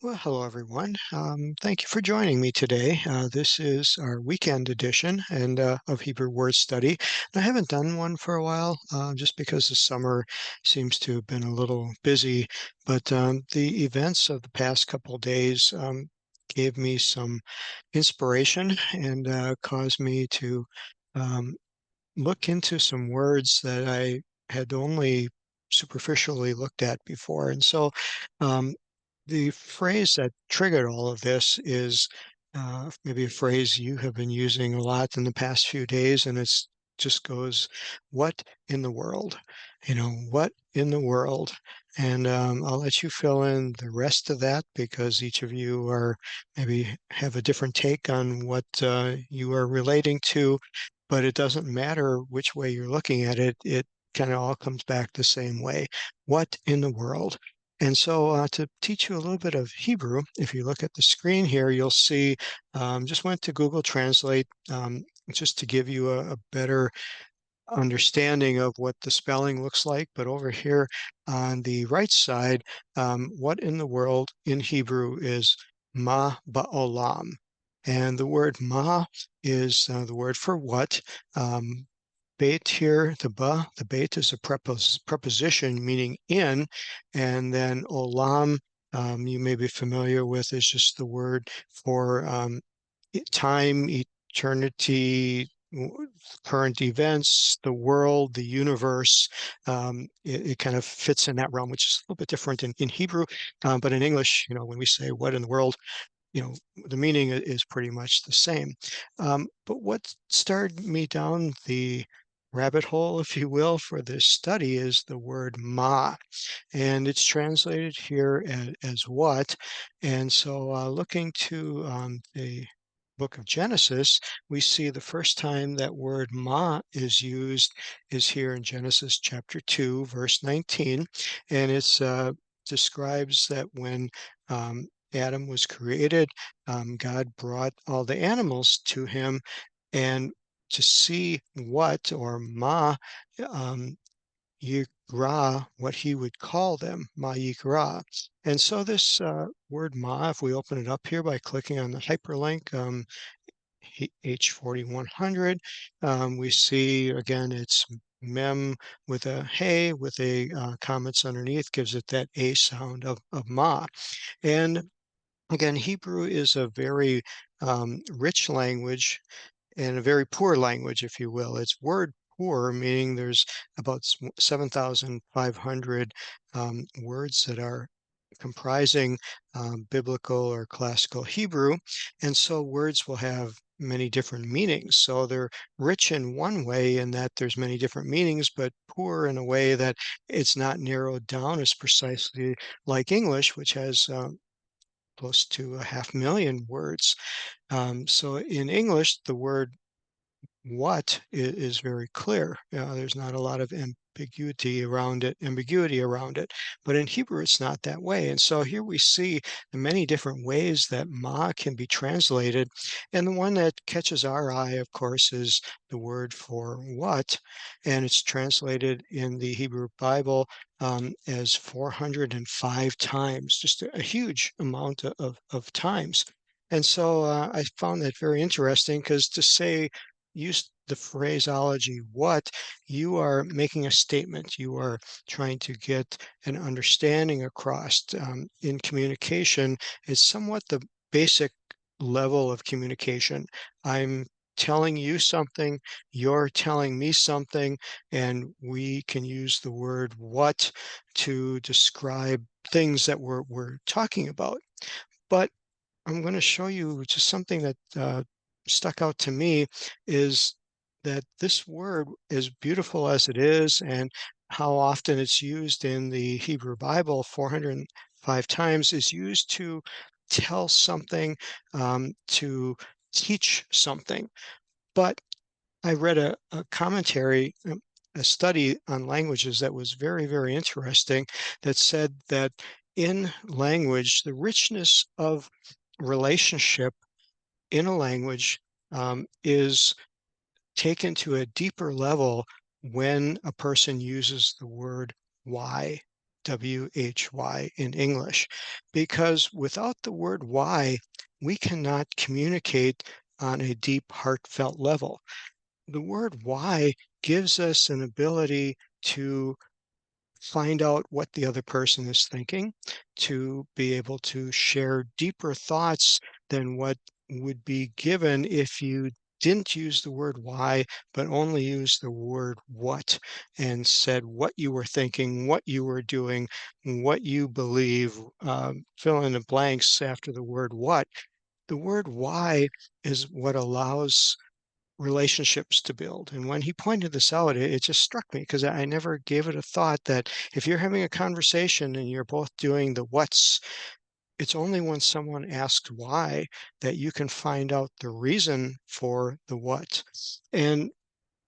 Well, hello everyone. Thank you for joining me today. This is our weekend edition of Hebrew Word Study. And I haven't done one for a while, just because the summer seems to have been a little busy. But the events of the past couple days gave me some inspiration and caused me to um, look into some words that I had only superficially looked at before. And so um, the phrase that triggered all of this is maybe a phrase you have been using a lot in the past few days, and it's just goes, "What in the world?" What in the world? And I'll let you fill in the rest of that because each of you are maybe have a different take on what you are relating to, but it doesn't matter which way you're looking at it. It kind of all comes back the same way. What in the world? And so, to teach you a little bit of Hebrew, if you look at the screen here, you'll see, just went to Google Translate, just to give you a better understanding of what the spelling looks like. But over here on the right side, what in the world in Hebrew is ma ba'olam? And the word ma is the word for what. Beit here, the beit is a preposition meaning in, and then olam, you may be familiar with, is just the word for time, eternity, current events, the world, the universe. It kind of fits in that realm, which is a little bit different in Hebrew, but in English, when we say what in the world, you know, the meaning is pretty much the same. But what started me down the rabbit hole, if you will, for this study is the word ma, and it's translated here as what. And so, looking to the book of Genesis, we see the first time that word ma is used is here in Genesis chapter 2, verse 19. And it's describes that when Adam was created, God brought all the animals to him and to see what or ma um, yikra, what he would call them, ma yikra. And so this word ma, if we open it up here by clicking on the hyperlink, H4100. We see again it's mem with a hey with a comments underneath gives it that a sound of ma. And again, Hebrew is a very rich language and a very poor language, if you will. It's word poor, meaning there's about 7,500 words that are comprising biblical or classical Hebrew. And so words will have many different meanings. So they're rich in one way in that there's many different meanings, but poor in a way that it's not narrowed down as precisely like English, which has close to a 500,000 words. So in English, the word what is very clear. There's not a lot of ambiguity around it. But in Hebrew, it's not that way. And so here we see the many different ways that ma can be translated. And the one that catches our eye, of course, is the word for what. And it's translated in the Hebrew Bible as 405 times, just a huge amount of times. And so I found that very interesting because to say use the phraseology what, you are making a statement. You are trying to get an understanding across. In communication, it's somewhat the basic level of communication. I'm telling you something, you're telling me something, and we can use the word what to describe things that we're talking about. But I'm going to show you just something that stuck out to me is that this word, as beautiful as it is, and how often it's used in the Hebrew Bible, 405 times, is used to tell something, to teach something. But I read a commentary, a study on languages that was very, very interesting that said that in language, the richness of relationship in a language is taken to a deeper level when a person uses the word why. WHY in English, because without the word why, we cannot communicate on a deep, heartfelt level. The word why gives us an ability to find out what the other person is thinking, to be able to share deeper thoughts than what would be given if you didn't use the word why, but only use the word what and said what you were thinking, what you were doing, what you believe, fill in the blanks after the word what. The word why is what allows relationships to build. And when he pointed this out, it just struck me because I never gave it a thought that if you're having a conversation and you're both doing the what's, it's only when someone asks why that you can find out the reason for the what. And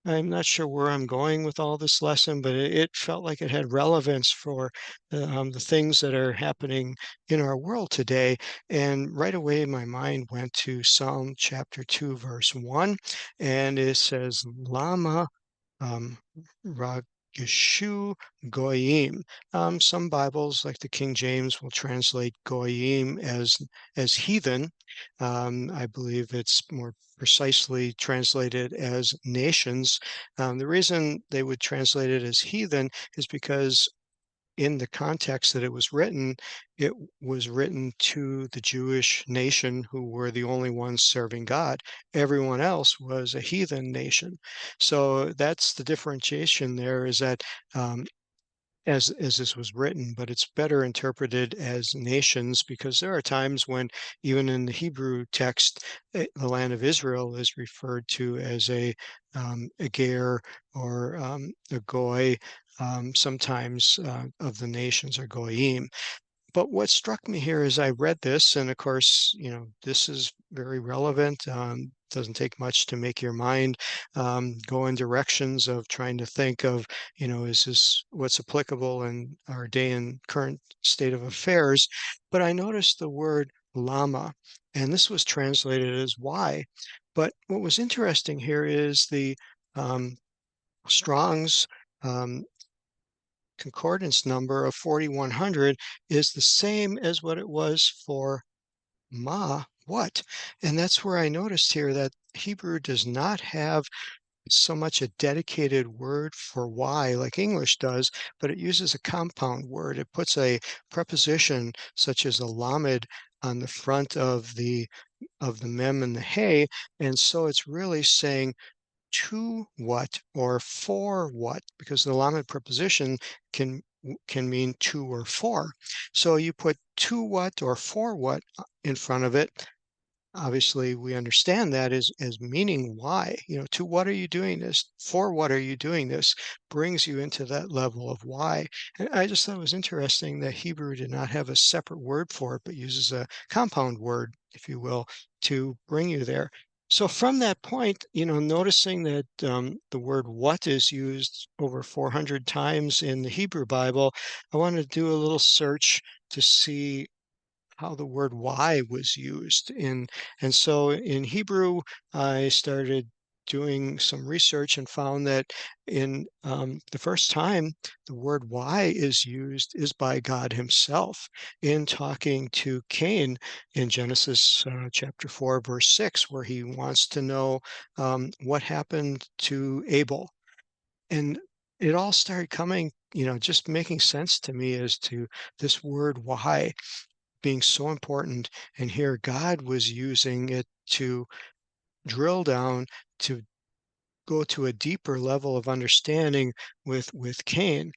I'm not sure where I'm going with all this lesson, but it felt like it had relevance for the things that are happening in our world today. And right away, my mind went to Psalm chapter 2, verse 1, and it says, Lama um, Ragishu Goyim. Some Bibles, like the King James, will translate Goyim as heathen. I believe it's more precisely translated as nations. The reason they would translate it as heathen is because in the context that it was written to the Jewish nation who were the only ones serving God. Everyone else was a heathen nation. So that's the differentiation there is that as this was written, but it's better interpreted as nations because there are times when even in the Hebrew text, the land of Israel is referred to as a ger or a goy. Sometimes of the nations are goyim. But what struck me here as I read this, and of course, this is very relevant. Doesn't take much to make your mind go in directions of trying to think of, is this what's applicable in our day and current state of affairs? But I noticed the word lama, and this was translated as why. But what was interesting here is the Strong's um, concordance number of 4100 is the same as what it was for what. And that's where I noticed here that Hebrew does not have so much a dedicated word for why like English does, but it uses a compound word. It puts a preposition such as a lamed on the front of the mem and the hey, and so it's really saying to what or for what, because the Lamed preposition can mean to or for. So you put to what or for what in front of it. Obviously, we understand that as meaning why. To what are you doing this? For what are you doing this? Brings you into that level of why. And I just thought it was interesting that Hebrew did not have a separate word for it, but uses a compound word, if you will, to bring you there. So from that point, noticing that the word what is used over 400 times in the Hebrew Bible, I wanted to do a little search to see how the word why was used and so in Hebrew I started doing some research and found that in the first time the word why is used is by God himself in talking to Cain in Genesis chapter 4 verse 6 where he wants to know what happened to Abel and it all started coming just making sense to me as to this word why being so important. And here God was using it to drill down, to go to a deeper level of understanding with Cain.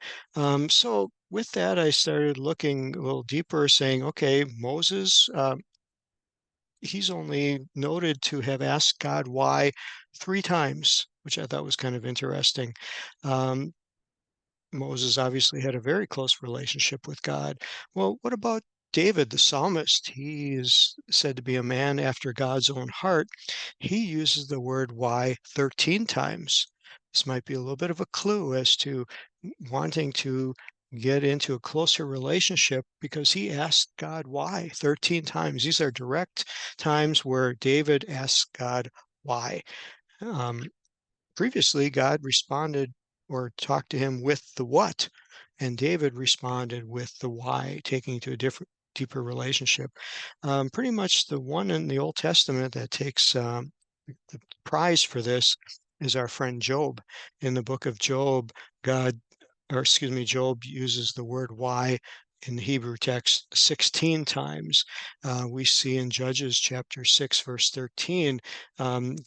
So with that, I started looking a little deeper, saying, okay, Moses, he's only noted to have asked God why 3 times, which I thought was kind of interesting. Um, Moses obviously had a very close relationship with God. Well, what about David, the psalmist? He is said to be a man after God's own heart. He uses the word why 13 times. This might be a little bit of a clue as to wanting to get into a closer relationship because he asked God why 13 times. These are direct times where David asked God why. Um, Previously, God responded or talked to him with the what. and David responded with the why, taking it to a different, deeper relationship. Pretty much the one in the Old Testament that takes the prize for this is our friend Job. In the book of Job, God, or excuse me, Job uses the word why in the Hebrew text 16 times. We see in Judges chapter 6, verse 13,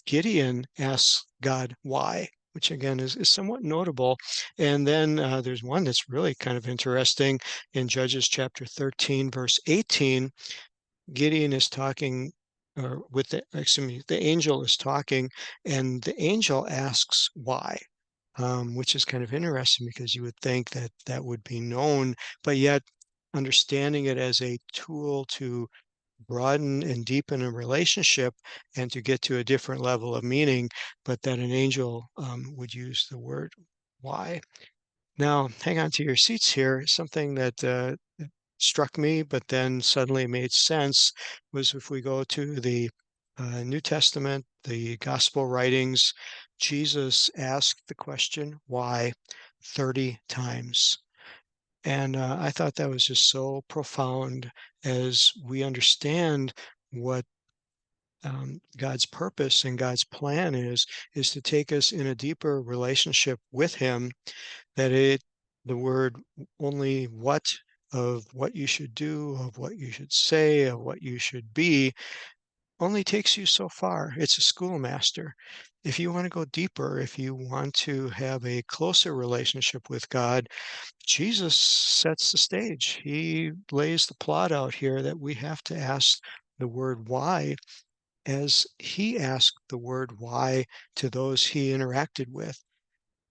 Gideon asks God why, which again is somewhat notable. And then there's one that's really kind of interesting in Judges chapter 13, verse 18. Gideon is talking, or with the, excuse me, the angel is talking, and the angel asks why, which is kind of interesting because you would think that that would be known, but yet understanding it as a tool to broaden and deepen a relationship and to get to a different level of meaning, but that an angel would use the word why. Now, hang on to your seats here. Something that struck me, but then suddenly made sense was if we go to the New Testament, the gospel writings, Jesus asked the question, why, 30 times. And I thought that was just so profound as we understand what God's purpose and God's plan is to take us in a deeper relationship with Him, that the word only what of what you should do, of what you should say, of what you should be, only takes you so far. It's a schoolmaster. If you want to go deeper, if you want to have a closer relationship with God, Jesus sets the stage. He lays the plot out here that we have to ask the word why, as he asked the word why to those he interacted with.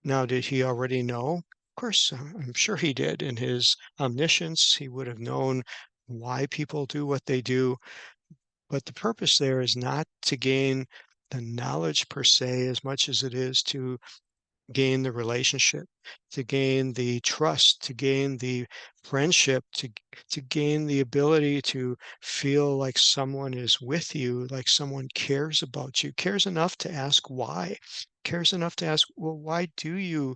Now, did he already know? Of course, I'm sure he did. In his omniscience, he would have known why people do what they do. But the purpose there is not to gain the knowledge per se as much as it is to gain the relationship, to gain the trust, to gain the friendship, to gain the ability to feel like someone is with you, like someone cares about you, cares enough to ask why, cares enough to ask, well, why do you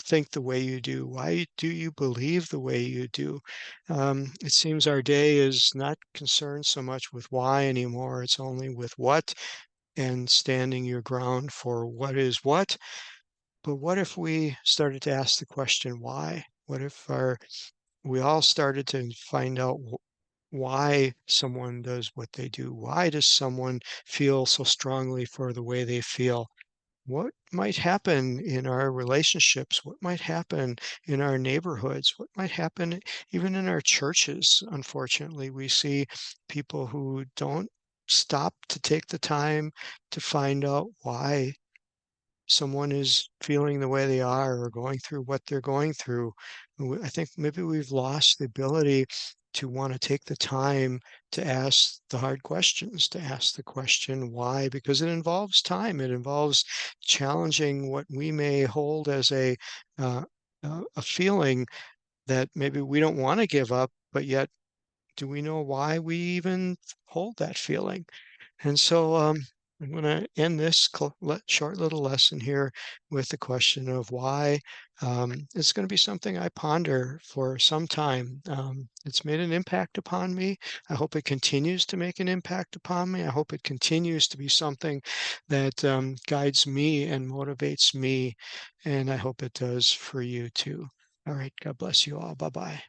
think the way you do? Why do you believe the way you do? It seems our day is not concerned so much with why anymore. It's only with what, and standing your ground for what is what. But what if we started to ask the question why? What if we all started to find out why someone does what they do? Why does someone feel so strongly for the way they feel? What might happen in our relationships? What might happen in our neighborhoods? What might happen even in our churches? Unfortunately, we see people who don't stop to take the time to find out why someone is feeling the way they are or going through what they're going through. I think maybe we've lost the ability to want to take the time to ask the hard questions, to ask the question why, because it involves time. It involves challenging what we may hold as uh, a feeling that maybe we don't want to give up, but yet do we know why we even hold that feeling? And so I'm going to end this short little lesson here with the question of why. It's going to be something I ponder for some time. It's made an impact upon me. I hope it continues to make an impact upon me. I hope it continues to be something that guides me and motivates me. And I hope it does for you too. All right. God bless you all. Bye bye.